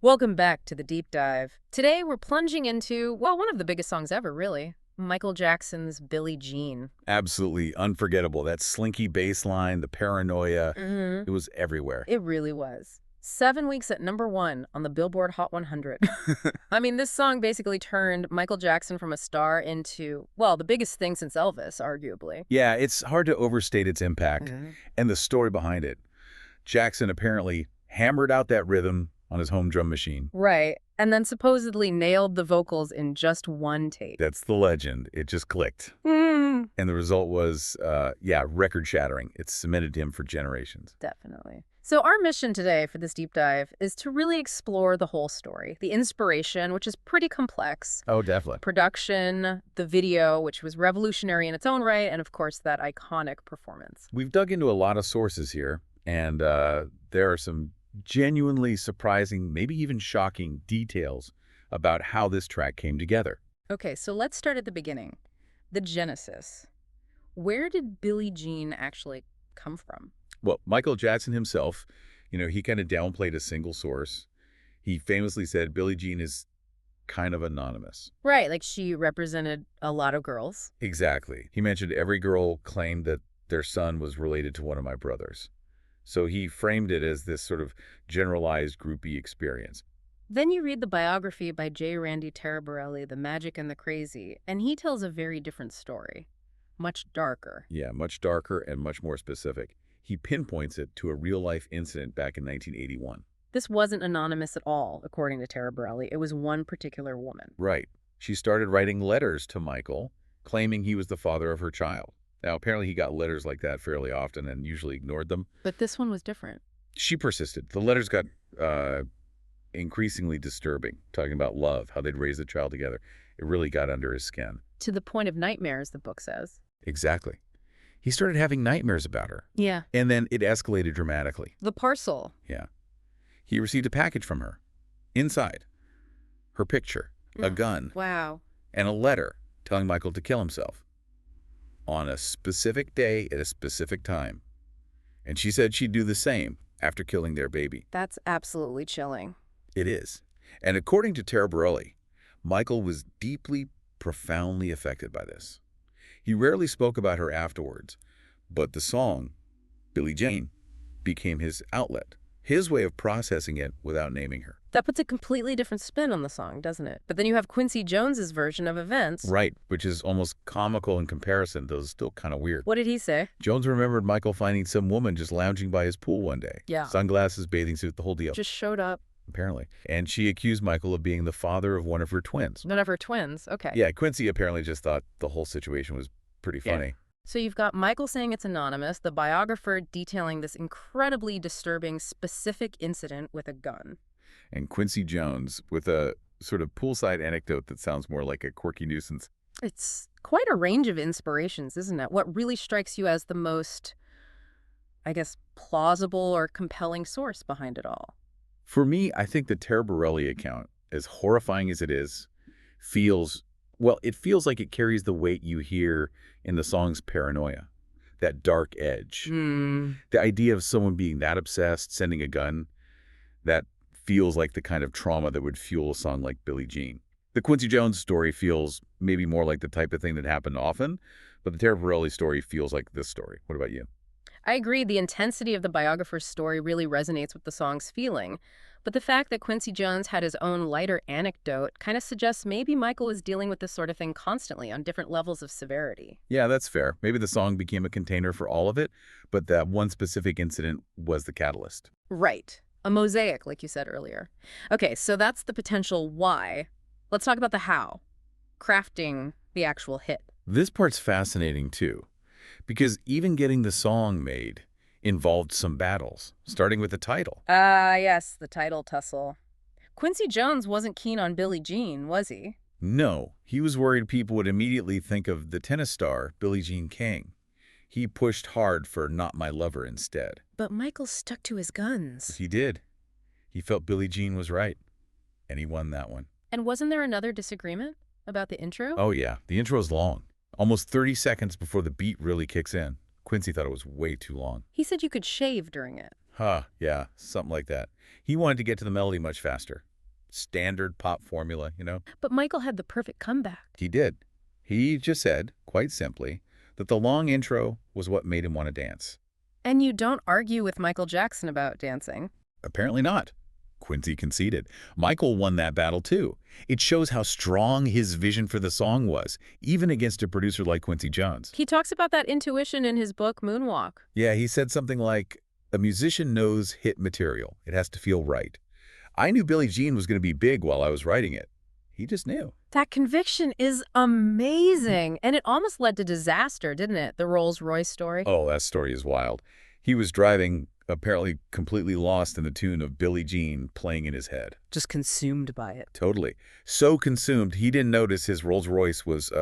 Welcome back to the deep dive. Today we're plunging into, well, one of the biggest songs ever, really. Michael Jackson's Billie Jean. Absolutely unforgettable. That slinky bass line, the paranoia, Mm-hmm. it was everywhere. It really was. 7 weeks at #1 on the Billboard Hot 100. I mean, this song basically turned Michael Jackson from a star into, well, the biggest thing since Elvis, arguably. Yeah, it's hard to overstate its impact Hmm. and the story behind it. Jackson apparently hammered out that rhythm on his home drum machine. Right. And then supposedly nailed the vocals in just one take. That's the legend. It just clicked. Mm. And the result was, record-shattering. It cemented him for generations. Definitely. So our mission today for this deep dive is to really explore the whole story, the inspiration, which is pretty complex, Oh, definitely. production, the video, which was revolutionary in its own right, and of course that iconic performance. We've dug into a lot of sources here, and there are some genuinely surprising, maybe even shocking details about how this track came together. Okay, so let's start at the beginning. The genesis. Where did Billie Jean actually come from? Well, Michael Jackson himself, he kind of downplayed a single source. He famously said Billie Jean is kind of anonymous. Right, like she represented a lot of girls. Exactly. He mentioned every girl claimed that their son was related to one of my brothers. So he framed it as this sort of generalized groupie experience. Then you read the biography by J. Randy Taraborelli, The Magic and the Crazy, and he tells a very different story. Much darker. Yeah, much darker and much more specific. He pinpoints it to a real-life incident back in 1981. This wasn't anonymous at all, according to Taraborelli. It was one particular woman. Right. She started writing letters to Michael, claiming he was the father of her child. Now, apparently he got letters like that fairly often and usually ignored them. But this one was different. She persisted. The letters got increasingly disturbing, talking about love, how they'd raise the child together. It really got under his skin. To the point of nightmares, the book says. Exactly. He started having nightmares about her. Yeah. And then it escalated dramatically. The parcel. Yeah. He received a package from her. Inside, her picture, a gun, Wow. and a letter telling Michael to kill himself on a specific day at a specific time. And she said she'd do the same after killing their baby. That's absolutely chilling. It is. And according to Taraborelli, Michael was deeply, profoundly affected by this. He rarely spoke about her afterwards, but the song, Billie Jean, became his outlet, his way of processing it without naming her. That puts a completely different spin on the song, doesn't it? But then you have Quincy Jones's version of events. Right, which is almost comical in comparison, though it's still kind of weird. What did he say? Jones remembered Michael finding some woman just lounging by his pool one day. Yeah. Sunglasses, bathing suit, the whole deal, Just showed up. apparently. And she accused Michael of being the father of one of her twins. None of her twins. Okay. Yeah, Quincy apparently just thought the whole situation was pretty Yeah. funny. So you've got Michael saying it's anonymous, the biographer detailing this incredibly disturbing specific incident with a gun. And Quincy Jones with a sort of poolside anecdote that sounds more like a quirky nuisance. It's quite a range of inspirations, isn't it? What really strikes you as the most, I guess, plausible or compelling source behind it all? For me, I think the Taraborelli account, as horrifying as it is, it feels like it carries the weight you hear in the song's Paranoia, that dark edge. The idea of someone being that obsessed, sending a gun, that feels like the kind of trauma that would fuel a song like Billie Jean. The Quincy Jones story feels maybe more like the type of thing that happened often, but the Taraborelli story feels like this story. What about you? I agree, the intensity of the biographer's story really resonates with the song's feeling. But the fact that Quincy Jones had his own lighter anecdote kind of suggests maybe Michael was dealing with this sort of thing constantly on different levels of severity. Yeah, that's fair. Maybe the song became a container for all of it, but that one specific incident was the catalyst. Right. A mosaic, like you said earlier. Okay, so that's the potential why. Let's talk about the how. Crafting the actual hit. This part's fascinating, too, because even getting the song made involved some battles, starting with the title. Ah, yes, the title tussle. Quincy Jones wasn't keen on Billie Jean, was he? No, he was worried people would immediately think of the tennis star, Billie Jean King. He pushed hard for Not My Lover instead. But Michael stuck to his guns. He did. He felt Billie Jean was right, and he won that one. And wasn't there another disagreement about the intro? Oh yeah, the intro's long. Almost 30 seconds before the beat really kicks in. Quincy thought it was way too long. He said you could shave during it. Yeah, something like that. He wanted to get to the melody much faster. standard pop formula, But Michael had the perfect comeback. He did. He just said, quite simply, that the long intro was what made him want to dance. And you don't argue with Michael Jackson about dancing. Apparently not. Quincy conceded. Michael won that battle, too. It shows how strong his vision for the song was, even against a producer like Quincy Jones. He talks about that intuition in his book, Moonwalk. Yeah, he said something like, a musician knows hit material. It has to feel right. I knew Billie Jean was going to be big while I was writing it. He just knew. That conviction is amazing. And it almost led to disaster, didn't it? The Rolls-Royce story. Oh, that story is wild. He was driving, apparently completely lost in the tune of Billie Jean playing in his head. Just consumed by it. Totally. So consumed, he didn't notice his Rolls-Royce was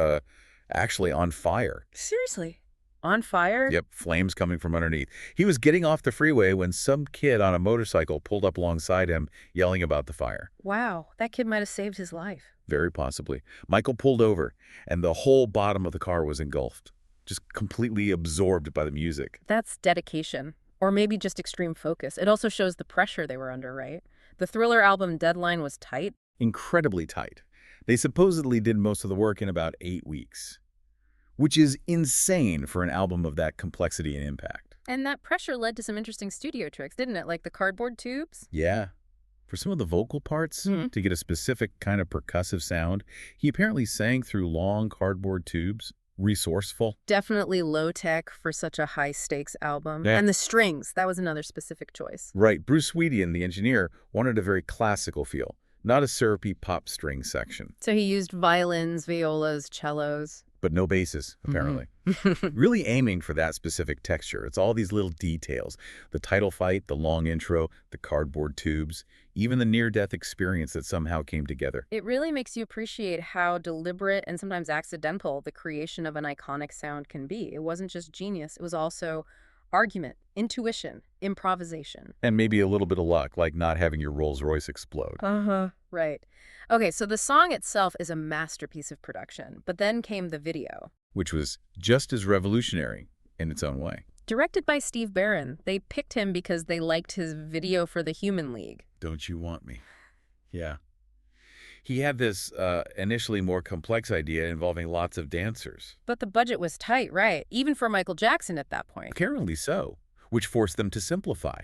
actually on fire. Seriously? On fire? Yep, flames coming from underneath. He was getting off the freeway when some kid on a motorcycle pulled up alongside him, yelling about the fire. Wow, that kid might have saved his life. Very possibly. Michael pulled over, and the whole bottom of the car was engulfed, just completely absorbed by the music. That's dedication. Or maybe just extreme focus. It also shows the pressure they were under, right? The Thriller album deadline was tight. Incredibly tight. They supposedly did most of the work in about 8 weeks, which is insane for an album of that complexity and impact. And that pressure led to some interesting studio tricks, didn't it? Like the cardboard tubes? Yeah. For some of the vocal parts, to get a specific kind of percussive sound, he apparently sang through long cardboard tubes. Resourceful. Definitely low-tech for such a high-stakes album. Yeah. And the strings, that was another specific choice. Right. Bruce Sweetin, the engineer, wanted a very classical feel, not a syrupy pop string section. So he used violins, violas, cellos. But no basses, apparently. Really aiming for that specific texture. It's all these little details. The title fight, the long intro, the cardboard tubes, even the near-death experience that somehow came together. It really makes you appreciate how deliberate and sometimes accidental the creation of an iconic sound can be. It wasn't just genius. It was also argument, intuition, improvisation. And maybe a little bit of luck, like not having your Rolls-Royce explode. Right. Okay, so the song itself is a masterpiece of production, but then came the video. Which was just as revolutionary in its own way. Directed by Steve Barron, they picked him because they liked his video for the Human League. Don't you want me? Yeah. He had this initially more complex idea involving lots of dancers. But the budget was tight, right? Even for Michael Jackson at that point. Apparently so, which forced them to simplify.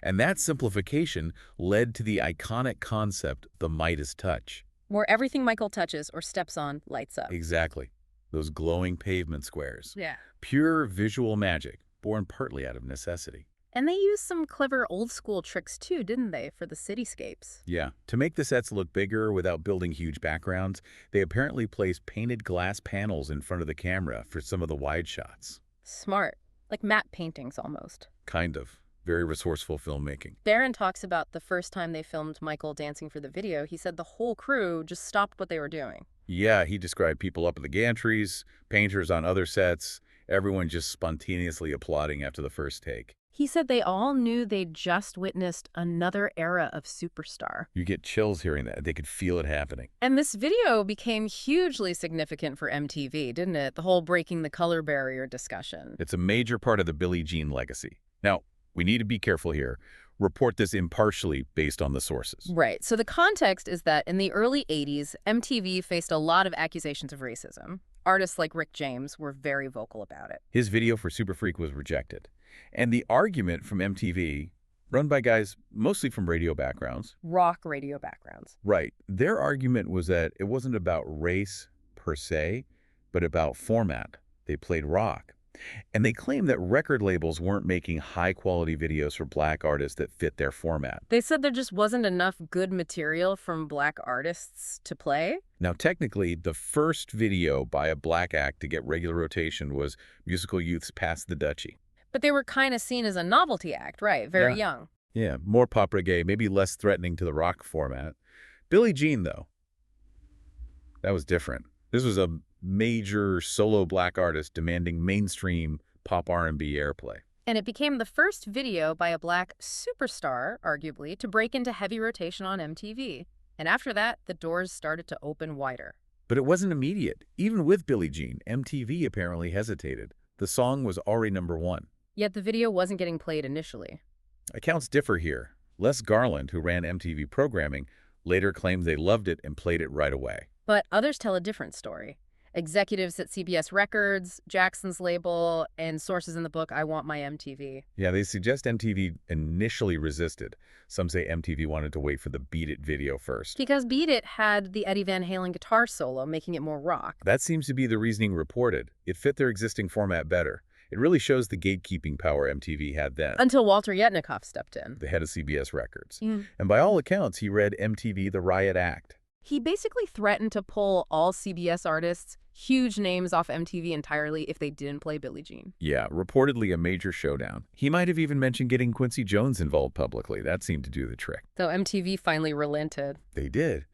And that simplification led to the iconic concept, the Midas touch. Where everything Michael touches or steps on lights up. Exactly. Those glowing pavement squares. Yeah. Pure visual magic, born partly out of necessity. And they used some clever old-school tricks too, didn't they, for the cityscapes? Yeah. To make the sets look bigger without building huge backgrounds, they apparently placed painted glass panels in front of the camera for some of the wide shots. Smart. Like matte paintings almost. Kind of. Very resourceful filmmaking. Barron talks about the first time they filmed Michael dancing for the video. He said the whole crew just stopped what they were doing. Yeah, he described people up at the gantries, painters on other sets, everyone just spontaneously applauding after the first take. He said they all knew they'd just witnessed another era of superstar. You get chills hearing that. They could feel it happening. And this video became hugely significant for MTV, didn't it? The whole breaking the color barrier discussion. It's a major part of the Billie Jean legacy. Now, we need to be careful here. Report this impartially based on the sources. Right. So the context is that in the early 80s, MTV faced a lot of accusations of racism. Artists like Rick James were very vocal about it. His video for Super Freak was rejected. And the argument from MTV, run by guys mostly from radio backgrounds. Rock radio backgrounds. Right. Their argument was that it wasn't about race per se, but about format. They played rock. And they claimed that record labels weren't making high-quality videos for black artists that fit their format. They said there just wasn't enough good material from black artists to play. Now, technically, the first video by a black act to get regular rotation was Musical Youth's Pass the Dutchie. But they were kind of seen as a novelty act, right? Very young. Yeah, more pop reggae, maybe less threatening to the rock format. Billie Jean, though, that was different. This was a major solo black artist demanding mainstream pop R&B airplay. And it became the first video by a black superstar, arguably, to break into heavy rotation on MTV. And after that, the doors started to open wider. But it wasn't immediate. Even with Billie Jean, MTV apparently hesitated. The song was already #1. Yet the video wasn't getting played initially. Accounts differ here. Les Garland, who ran MTV programming, later claimed they loved it and played it right away. But others tell a different story. Executives at CBS Records, Jackson's label, and sources in the book I Want My MTV. Yeah, they suggest MTV initially resisted. Some say MTV wanted to wait for the Beat It video first. Because Beat It had the Eddie Van Halen guitar solo, making it more rock. That seems to be the reasoning reported. It fit their existing format better. It really shows the gatekeeping power MTV had then. Until Walter Yetnikoff stepped in. The head of CBS Records. Mm. And by all accounts, he read MTV The Riot Act. He basically threatened to pull all CBS artists, huge names, off MTV entirely if they didn't play Billie Jean. Yeah, reportedly a major showdown. He might have even mentioned getting Quincy Jones involved publicly. That seemed to do the trick. So MTV finally relented. They did.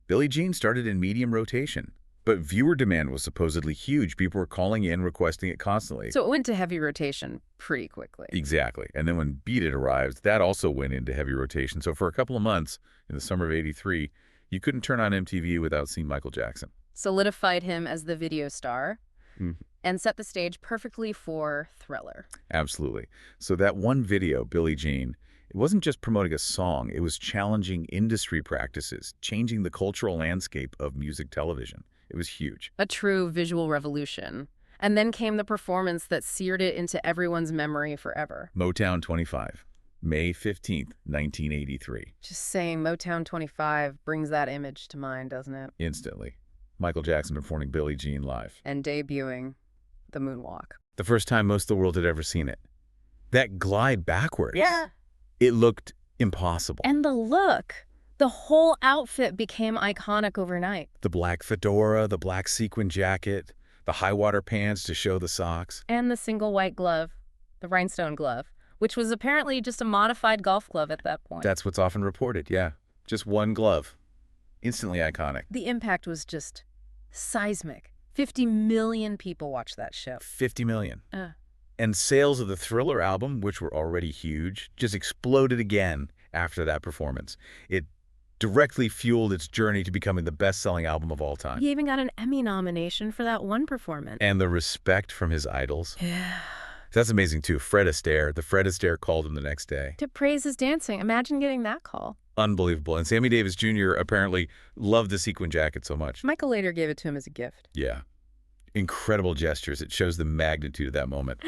Billie Jean started in medium rotation. But viewer demand was supposedly huge. People were calling in, requesting it constantly. So it went to heavy rotation pretty quickly. Exactly. And then when Beat It arrived, that also went into heavy rotation. So for a couple of months, in the summer of '83, you couldn't turn on MTV without seeing Michael Jackson. Solidified him as the video star Mhm. and set the stage perfectly for Thriller. Absolutely. So that one video, Billie Jean, it wasn't just promoting a song. It was challenging industry practices, changing the cultural landscape of music television. It was huge. A true visual revolution. And then came the performance that seared it into everyone's memory forever. Motown 25, May 15th, 1983. Just saying Motown 25 brings that image to mind, doesn't it? Instantly. Michael Jackson performing Billie Jean live. And debuting the moonwalk. The first time most of the world had ever seen it. That glide backwards. Yeah. It looked impossible. And the look. The whole outfit became iconic overnight. The black fedora, the black sequin jacket, the high-water pants to show the socks. And the single white glove, the rhinestone glove, which was apparently just a modified golf glove at that point. That's what's often reported, yeah. Just one glove. Instantly iconic. The impact was just seismic. 50 million people watched that show. 50 million. And sales of the Thriller album, which were already huge, just exploded again after that performance. It directly fueled its journey to becoming the best-selling album of all time. He even got an Emmy nomination for that one performance. And the respect from his idols. Yeah. That's amazing, too. Fred Astaire. The Fred Astaire called him the next day. To praise his dancing. Imagine getting that call. Unbelievable. And Sammy Davis Jr. apparently loved the sequin jacket so much. Michael later gave it to him as a gift. Yeah. Incredible gestures. It shows the magnitude of that moment.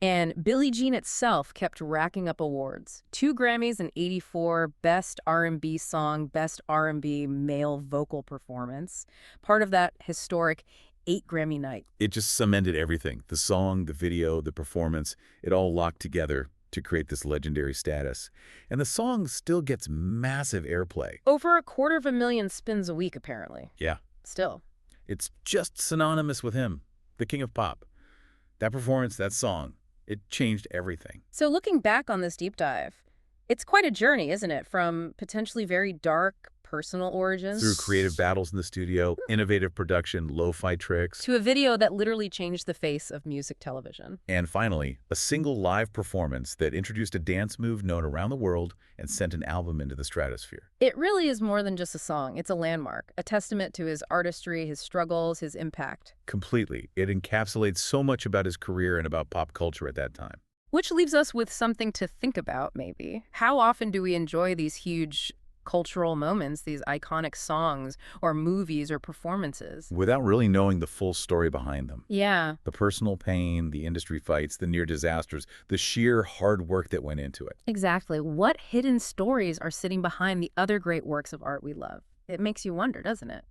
And Billie Jean itself kept racking up awards. 2 Grammys in '84, Best R&B Song, Best R&B Male Vocal Performance. Part of that historic 8 Grammy night. It just cemented everything. The song, the video, the performance, it all locked together to create this legendary status. And the song still gets massive airplay. Over 250,000 spins a week, apparently. Yeah. Still. It's just synonymous with him, the king of pop. That performance, that song, it changed everything. So looking back on this deep dive, it's quite a journey, isn't it? From potentially very dark personal origins Through creative battles in the studio, innovative production, lo-fi tricks, to a video that literally changed the face of music television. and finally, a single live performance that introduced a dance move known around the world and sent an album into the stratosphere. It really is more than just a song. It's a landmark, a testament to his artistry, his struggles, his impact. Completely. It encapsulates so much about his career and about pop culture at that time. Which leaves us with something to think about, maybe. How often do we enjoy these huge cultural moments, these iconic songs or movies or performances? Without really knowing the full story behind them. Yeah. The personal pain, the industry fights, the near disasters, the sheer hard work that went into it. Exactly. What hidden stories are sitting behind the other great works of art we love? It makes you wonder, doesn't it?